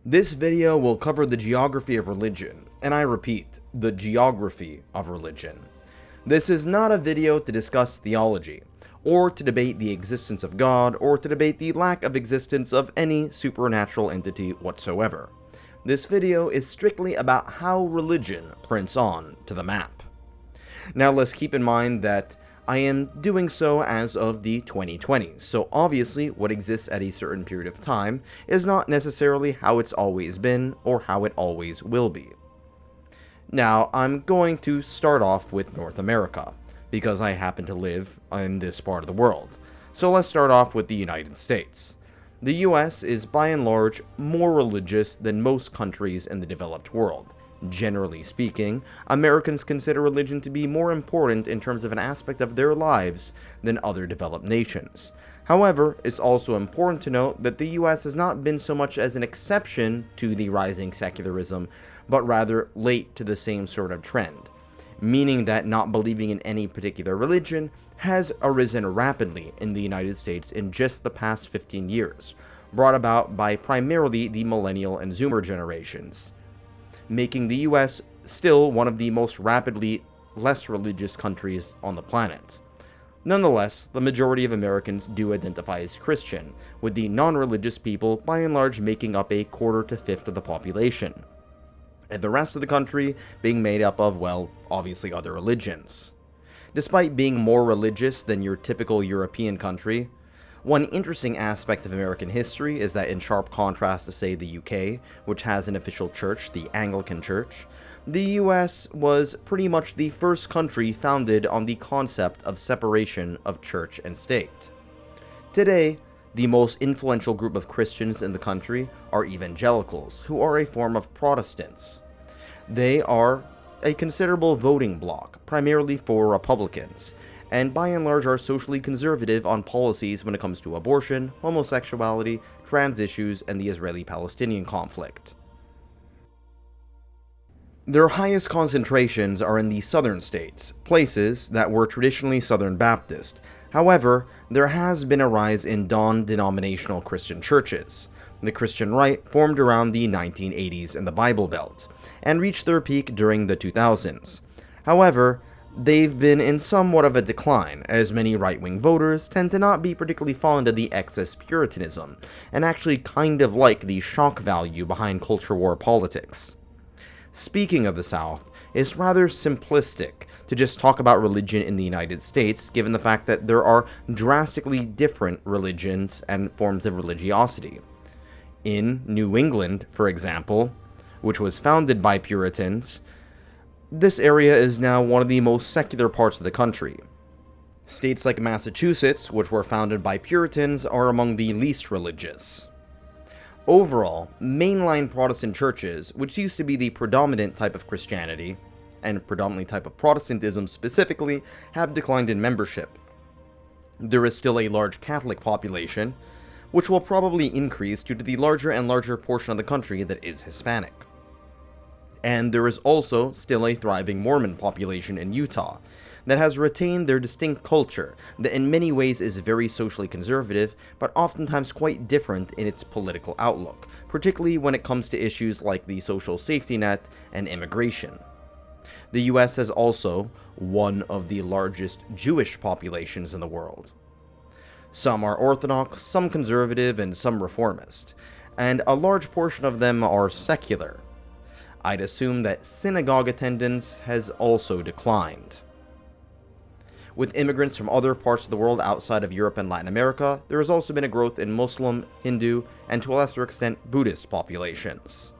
This video will cover the geography of religion, and I repeat, the geography of religion. This is not a video to discuss theology, or to debate the existence of God, or to debate the lack of existence of any supernatural entity whatsoever. This video is strictly about how religion prints on to the map. Now let's keep in mind that I am doing so as of the 2020s, so obviously what exists at a certain period of time is not necessarily how it's always been or how it always will be. Now, I'm going to start off with North America, because I happen to live in this part of the world. So let's start off with the United States. The US is by and large more religious than most countries in the developed world. Generally speaking, Americans consider religion to be more important in terms of an aspect of their lives than other developed nations. However, it's also important to note that the US has not been so much as an exception to the rising secularism, but rather late to the same sort of trend, meaning that not believing in any particular religion has arisen rapidly in the United States in just the past 15 years, brought about by primarily the millennial and Zoomer generations, making the US still one of the most rapidly less religious countries on the planet. Nonetheless, the majority of Americans do identify as Christian, with the non-religious people by and large making up a quarter to fifth of the population, and the rest of the country being made up of, well, obviously other religions. Despite being more religious than your typical European country, one interesting aspect of American history is that in sharp contrast to, say, the UK, which has an official church, the Anglican Church, the US was pretty much the first country founded on the concept of separation of church and state. Today, the most influential group of Christians in the country are evangelicals, who are a form of Protestants. They are a considerable voting bloc, primarily for Republicans, and by and large are socially conservative on policies when it comes to abortion, homosexuality, trans issues, and the Israeli-Palestinian conflict. Their highest concentrations are in the southern states, places that were traditionally Southern Baptist. However, there has been a rise in non-denominational Christian churches. The Christian right formed around the 1980s in the Bible Belt, and reached their peak during the 2000s. However, they've been in somewhat of a decline, as many right-wing voters tend to not be particularly fond of the excess Puritanism, and actually kind of like the shock value behind culture war politics. Speaking of the South, it's rather simplistic to just talk about religion in the United States, given the fact that there are drastically different religions and forms of religiosity. In New England, for example, which was founded by Puritans, this area is now one of the most secular parts of the country. States like Massachusetts, which were founded by Puritans, are among the least religious. Overall, mainline Protestant churches, which used to be the predominant type of Christianity, and predominantly type of Protestantism specifically, have declined in membership. There is still a large Catholic population, which will probably increase due to the larger and larger portion of the country that is Hispanic. And there is also still a thriving Mormon population in Utah that has retained their distinct culture that in many ways is very socially conservative, but oftentimes quite different in its political outlook, particularly when it comes to issues like the social safety net and immigration. The US has also one of the largest Jewish populations in the world. Some are Orthodox, some conservative, and some reformist, and a large portion of them are secular. I'd assume that synagogue attendance has also declined. With immigrants from other parts of the world outside of Europe and Latin America, there has also been a growth in Muslim, Hindu, and to a lesser extent Buddhist populations.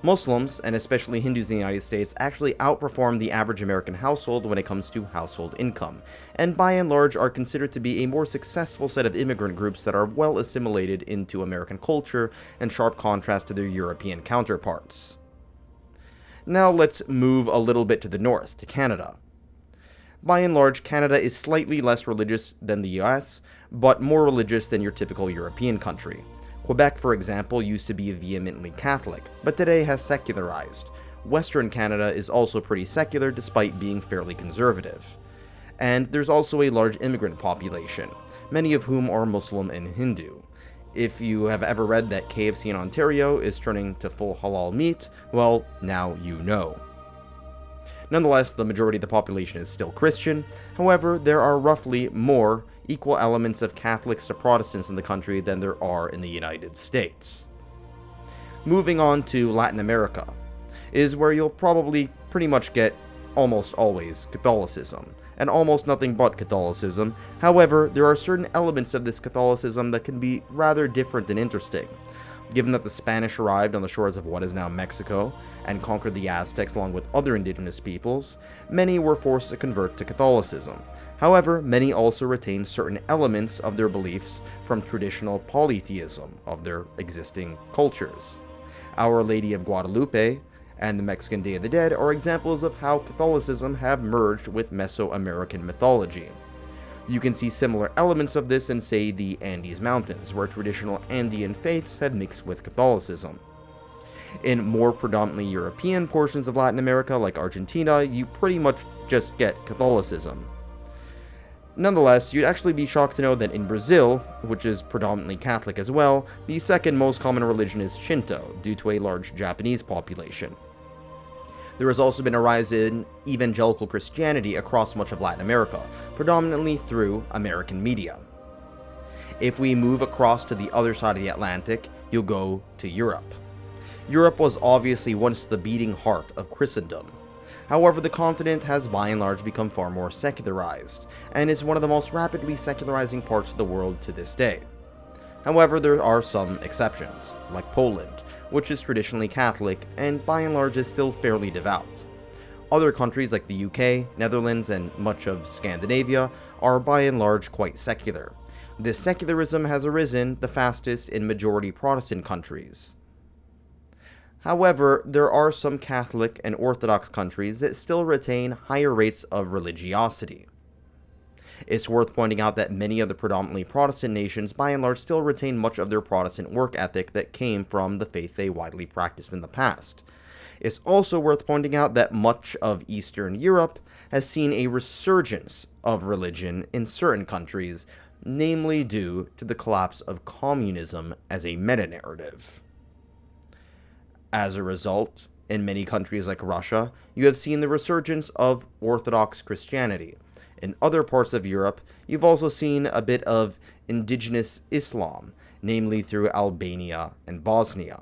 Muslims, and especially Hindus in the United States, actually outperform the average American household when it comes to household income, and by and large are considered to be a more successful set of immigrant groups that are well assimilated into American culture, in sharp contrast to their European counterparts. Now let's move a little bit to the north, to Canada. By and large, Canada is slightly less religious than the US, but more religious than your typical European country. Quebec, for example, used to be vehemently Catholic, but today has secularized. Western Canada is also pretty secular despite being fairly conservative. And there's also a large immigrant population, many of whom are Muslim and Hindu. If you have ever read that KFC in Ontario is turning to full halal meat, well, now you know. Nonetheless, the majority of the population is still Christian. However, there are roughly more equal elements of Catholics to Protestants in the country than there are in the United States. Moving on to Latin America is where you'll probably pretty much get almost always Catholicism, and almost nothing but Catholicism. However, there are certain elements of this Catholicism that can be rather different and interesting. Given that the Spanish arrived on the shores of what is now Mexico and conquered the Aztecs along with other indigenous peoples, many were forced to convert to Catholicism. However, many also retained certain elements of their beliefs from traditional polytheism of their existing cultures. Our Lady of Guadalupe and the Mexican Day of the Dead are examples of how Catholicism have merged with Mesoamerican mythology. You can see similar elements of this in, say, the Andes Mountains, where traditional Andean faiths have mixed with Catholicism. In more predominantly European portions of Latin America, like Argentina, you pretty much just get Catholicism. Nonetheless, you'd actually be shocked to know that in Brazil, which is predominantly Catholic as well, the second most common religion is Shinto, due to a large Japanese population. There has also been a rise in evangelical Christianity across much of Latin America, predominantly through American media. If we move across to the other side of the Atlantic, you'll go to Europe. Europe was obviously once the beating heart of Christendom. However, the continent has by and large become far more secularized, and is one of the most rapidly secularizing parts of the world to this day. However, there are some exceptions, like Poland, which is traditionally Catholic and by and large is still fairly devout. Other countries like the UK, Netherlands, and much of Scandinavia are by and large quite secular. This secularism has arisen the fastest in majority Protestant countries. However, there are some Catholic and Orthodox countries that still retain higher rates of religiosity. It's worth pointing out that many of the predominantly Protestant nations by and large still retain much of their Protestant work ethic that came from the faith they widely practiced in the past. It's also worth pointing out that much of Eastern Europe has seen a resurgence of religion in certain countries, namely due to the collapse of communism as a meta-narrative. As a result, in many countries like Russia, you have seen the resurgence of Orthodox Christianity. In other parts of Europe, you've also seen a bit of indigenous Islam, namely through Albania and Bosnia.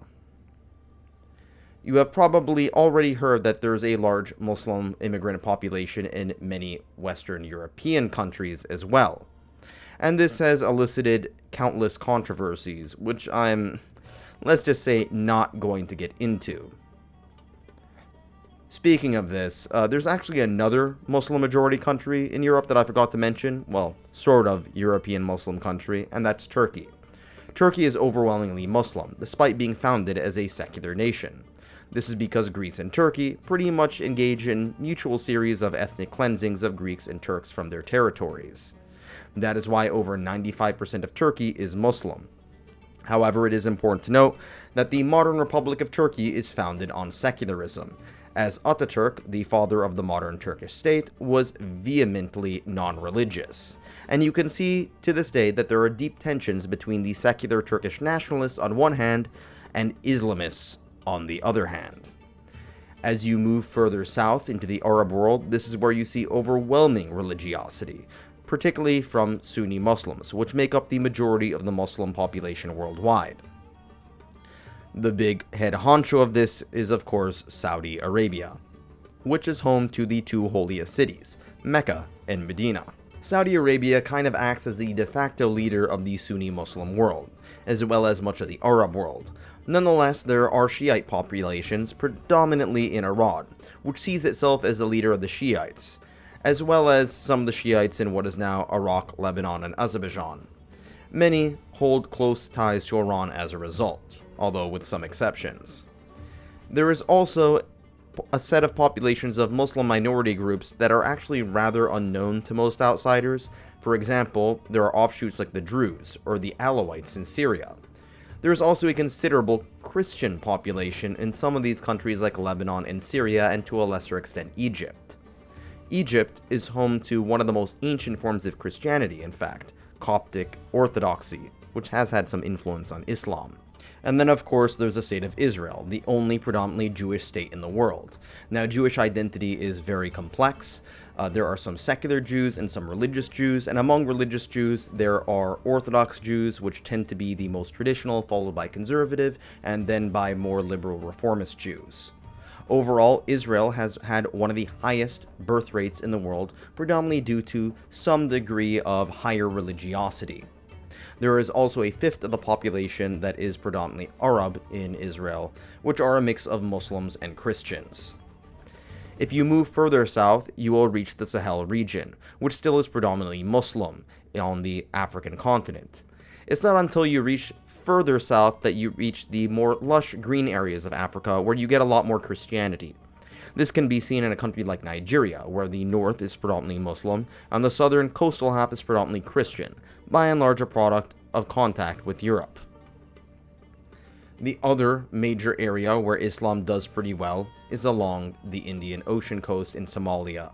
You have probably already heard that there's a large Muslim immigrant population in many Western European countries as well. And this has elicited countless controversies, which I'm, let's just say, not going to get into. Speaking of this, there's actually another Muslim-majority country in Europe that I forgot to mention. Well, sort of European Muslim country, and that's Turkey. Turkey is overwhelmingly Muslim, despite being founded as a secular nation. This is because Greece and Turkey pretty much engage in mutual series of ethnic cleansings of Greeks and Turks from their territories. That is why over 95% of Turkey is Muslim. However, it is important to note that the modern Republic of Turkey is founded on secularism, as Ataturk, the father of the modern Turkish state, was vehemently non-religious. And you can see to this day that there are deep tensions between the secular Turkish nationalists on one hand and Islamists on the other hand. As you move further south into the Arab world, this is where you see overwhelming religiosity, particularly from Sunni Muslims, which make up the majority of the Muslim population worldwide. The big head honcho of this is, of course, Saudi Arabia, which is home to the two holiest cities, Mecca and Medina. Saudi Arabia kind of acts as the de facto leader of the Sunni Muslim world, as well as much of the Arab world. Nonetheless, there are Shiite populations, predominantly in Iran, which sees itself as the leader of the Shiites, as well as some of the Shiites in what is now Iraq, Lebanon, and Azerbaijan. Many hold close ties to Iran as a result, although with some exceptions. There is also a set of populations of Muslim minority groups that are actually rather unknown to most outsiders. For example, there are offshoots like the Druze or the Alawites in Syria. There is also a considerable Christian population in some of these countries like Lebanon and Syria, and to a lesser extent Egypt. Egypt is home to one of the most ancient forms of Christianity, in fact, Coptic Orthodoxy, which has had some influence on Islam. And then, of course, there's the state of Israel, the only predominantly Jewish state in the world. Now, Jewish identity is very complex. There are some secular Jews and some religious Jews, and among religious Jews, there are Orthodox Jews, which tend to be the most traditional, followed by conservative, and then by more liberal reformist Jews. Overall, Israel has had one of the highest birth rates in the world, predominantly due to some degree of higher religiosity. There is also a fifth of the population that is predominantly Arab in Israel, which are a mix of Muslims and Christians. If you move further south, you will reach the Sahel region, which still is predominantly Muslim on the African continent. It's not until you reach further south that you reach the more lush green areas of Africa, where you get a lot more Christianity. This can be seen in a country like Nigeria, where the north is predominantly Muslim, and the southern coastal half is predominantly Christian, by and large a product of contact with Europe. The other major area where Islam does pretty well is along the Indian Ocean coast in Somalia.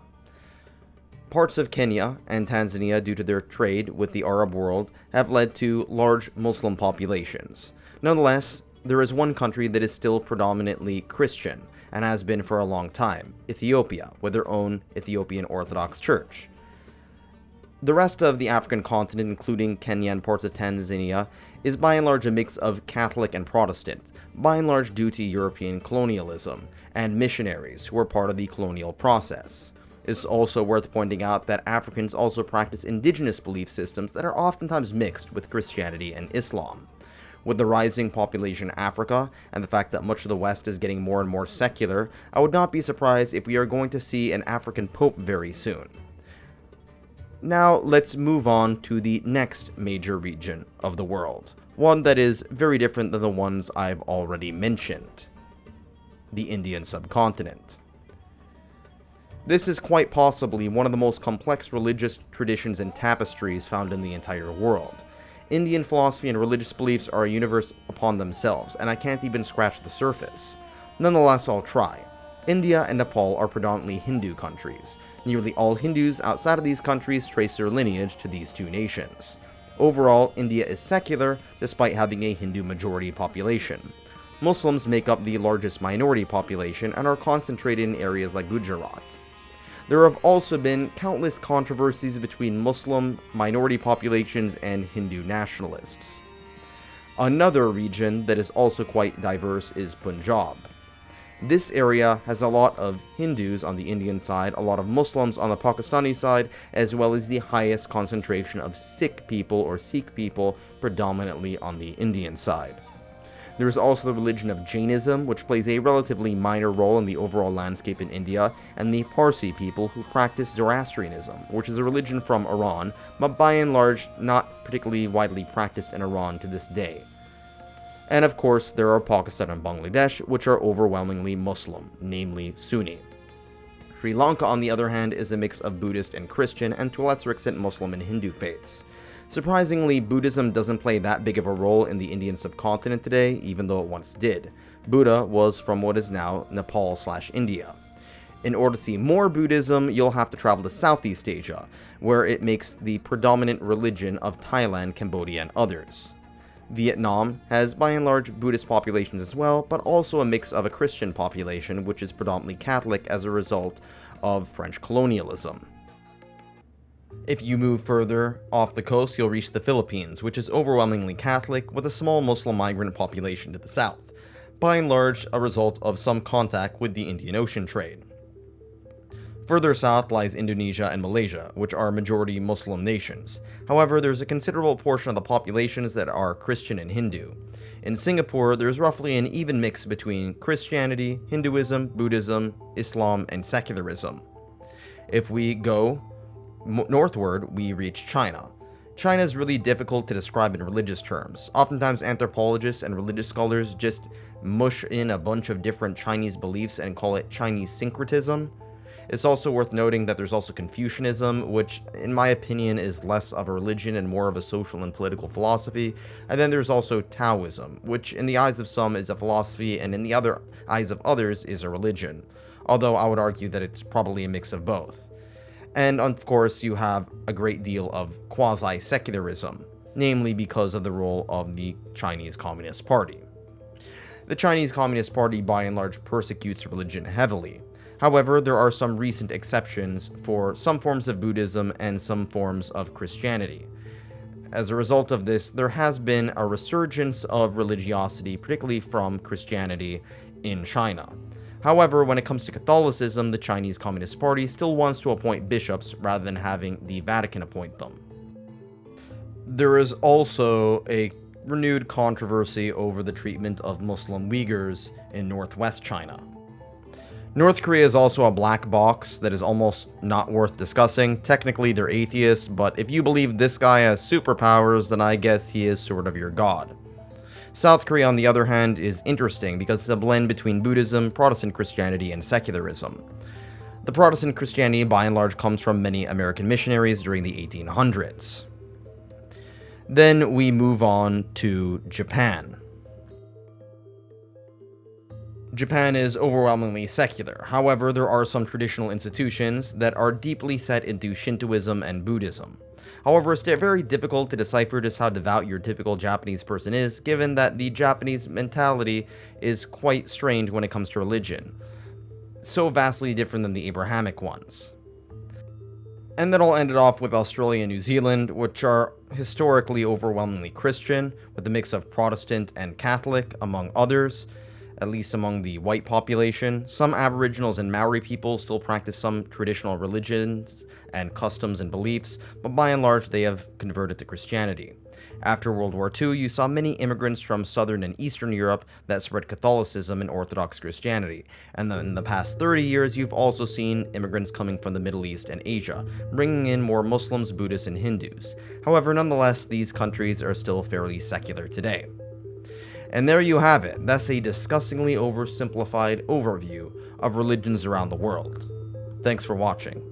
Parts of Kenya and Tanzania, due to their trade with the Arab world, have led to large Muslim populations. Nonetheless, there is one country that is still predominantly Christian, and has been for a long time, Ethiopia, with their own Ethiopian Orthodox Church. The rest of the African continent, including Kenya and parts of Tanzania, is by and large a mix of Catholic and Protestant, by and large due to European colonialism and missionaries who were part of the colonial process. It's also worth pointing out that Africans also practice indigenous belief systems that are oftentimes mixed with Christianity and Islam. With the rising population in Africa, and the fact that much of the West is getting more and more secular, I would not be surprised if we are going to see an African pope very soon. Now let's move on to the next major region of the world, one that is very different than the ones I've already mentioned: the Indian subcontinent. This is quite possibly one of the most complex religious traditions and tapestries found in the entire world. Indian philosophy and religious beliefs are a universe upon themselves, and I can't even scratch the surface. Nonetheless, I'll try. India and Nepal are predominantly Hindu countries. Nearly all Hindus outside of these countries trace their lineage to these two nations. Overall, India is secular, despite having a Hindu majority population. Muslims make up the largest minority population and are concentrated in areas like Gujarat. There have also been countless controversies between Muslim minority populations and Hindu nationalists. Another region that is also quite diverse is Punjab. This area has a lot of Hindus on the Indian side, a lot of Muslims on the Pakistani side, as well as the highest concentration of Sikh people or Sikh people predominantly on the Indian side. There is also the religion of Jainism, which plays a relatively minor role in the overall landscape in India, and the Parsi people who practice Zoroastrianism, which is a religion from Iran, but by and large not particularly widely practiced in Iran to this day. And of course, there are Pakistan and Bangladesh, which are overwhelmingly Muslim, namely Sunni. Sri Lanka, on the other hand, is a mix of Buddhist and Christian, and to a lesser extent Muslim and Hindu faiths. Surprisingly, Buddhism doesn't play that big of a role in the Indian subcontinent today, even though it once did. Buddha was from what is now Nepal/India. In order to see more Buddhism, you'll have to travel to Southeast Asia, where it makes the predominant religion of Thailand, Cambodia, and others. Vietnam has by and large Buddhist populations as well, but also a mix of a Christian population, which is predominantly Catholic as a result of French colonialism. If you move further off the coast, you'll reach the Philippines, which is overwhelmingly Catholic, with a small Muslim migrant population to the south, by and large a result of some contact with the Indian Ocean trade. Further south lies Indonesia and Malaysia, which are majority Muslim nations. However, there's a considerable portion of the populations that are Christian and Hindu. In Singapore, there's roughly an even mix between Christianity, Hinduism, Buddhism, Islam, and secularism. If we go northward, we reach China. China is really difficult to describe in religious terms. Oftentimes, anthropologists and religious scholars just mush in a bunch of different Chinese beliefs and call it Chinese syncretism. It's also worth noting that there's also Confucianism, which, in my opinion, is less of a religion and more of a social and political philosophy. And then there's also Taoism, which in the eyes of some is a philosophy and in the other eyes of others is a religion. Although I would argue that it's probably a mix of both. And of course, you have a great deal of quasi-secularism. namely because of the role of the Chinese Communist Party. The Chinese Communist Party by and large persecutes religion heavily. However, there are some recent exceptions for some forms of Buddhism and some forms of Christianity. As a result of this, there has been a resurgence of religiosity, particularly from Christianity in China. However, when it comes to Catholicism, the Chinese Communist Party still wants to appoint bishops rather than having the Vatican appoint them. There is also a renewed controversy over the treatment of Muslim Uyghurs in northwest China. North Korea is also a black box that is almost not worth discussing. Technically, they're atheists, but if you believe this guy has superpowers, then I guess he is sort of your god. South Korea, on the other hand, is interesting because it's a blend between Buddhism, Protestant Christianity, and secularism. The Protestant Christianity, by and large, comes from many American missionaries during the 1800s. Then we move on to Japan. Japan is overwhelmingly secular. However, there are some traditional institutions that are deeply set into Shintoism and Buddhism. However, it's very difficult to decipher just how devout your typical Japanese person is, given that the Japanese mentality is quite strange when it comes to religion. So vastly different than the Abrahamic ones. And then I'll end it off with Australia and New Zealand, which are historically overwhelmingly Christian, with a mix of Protestant and Catholic, among others, at least among the white population. Some Aboriginals and Maori people still practice some traditional religions and customs and beliefs, but by and large they have converted to Christianity. After World War II, you saw many immigrants from Southern and Eastern Europe that spread Catholicism and Orthodox Christianity, and then in the past 30 years you've also seen immigrants coming from the Middle East and Asia, bringing in more Muslims, Buddhists, and Hindus. However, nonetheless, these countries are still fairly secular today. And there you have it. That's a disgustingly oversimplified overview of religions around the world. Thanks for watching.